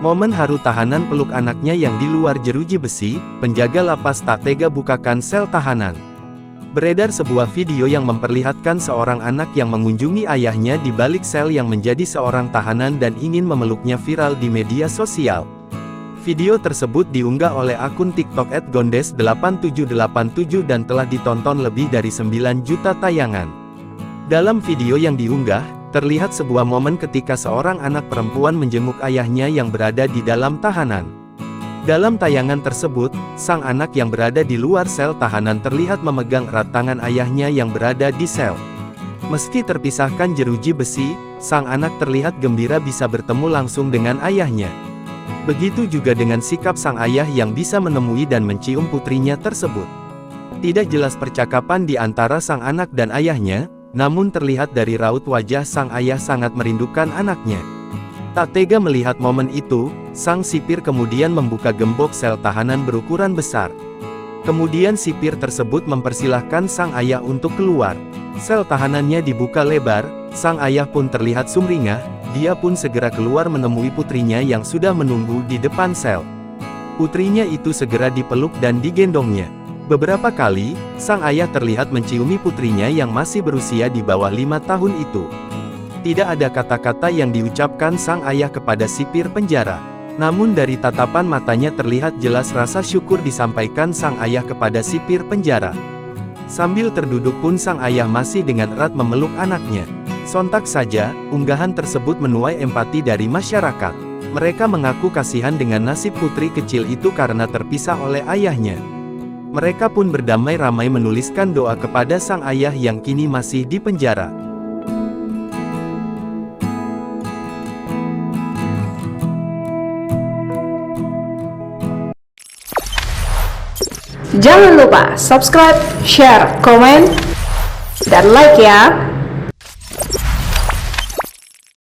Momen haru tahanan peluk anaknya yang di luar jeruji besi, penjaga lapas tak tega bukakan sel tahanan. Beredar sebuah video yang memperlihatkan seorang anak yang mengunjungi ayahnya di balik sel yang menjadi seorang tahanan dan ingin memeluknya viral di media sosial. Video tersebut diunggah oleh akun TikTok @gondes8787 dan telah ditonton lebih dari 9 juta tayangan. Dalam video yang diunggah, terlihat sebuah momen ketika seorang anak perempuan menjenguk ayahnya yang berada di dalam tahanan. Dalam tayangan tersebut, sang anak yang berada di luar sel tahanan terlihat memegang erat tangan ayahnya yang berada di sel. Meski terpisahkan jeruji besi, sang anak terlihat gembira bisa bertemu langsung dengan ayahnya. Begitu juga dengan sikap sang ayah yang bisa menemui dan mencium putrinya tersebut. Tidak jelas percakapan di antara sang anak dan ayahnya, namun terlihat dari raut wajah sang ayah sangat merindukan anaknya. Tak tega melihat momen itu, sang sipir kemudian membuka gembok sel tahanan berukuran besar. Kemudian sipir tersebut mempersilahkan sang ayah untuk keluar. Sel tahanannya dibuka lebar, sang ayah pun terlihat sumringah, dia pun segera keluar menemui putrinya yang sudah menunggu di depan sel. Putrinya itu segera dipeluk dan digendongnya. Beberapa kali, sang ayah terlihat menciumi putrinya yang masih berusia di bawah 5 tahun itu. Tidak ada kata-kata yang diucapkan sang ayah kepada sipir penjara. Namun dari tatapan matanya terlihat jelas rasa syukur disampaikan sang ayah kepada sipir penjara. Sambil terduduk pun sang ayah masih dengan erat memeluk anaknya. Sontak saja, unggahan tersebut menuai empati dari masyarakat. Mereka mengaku kasihan dengan nasib putri kecil itu karena terpisah oleh ayahnya. Mereka pun berdamai-ramai menuliskan doa kepada sang ayah yang kini masih di penjara. Jangan lupa subscribe, share, komen, dan like ya!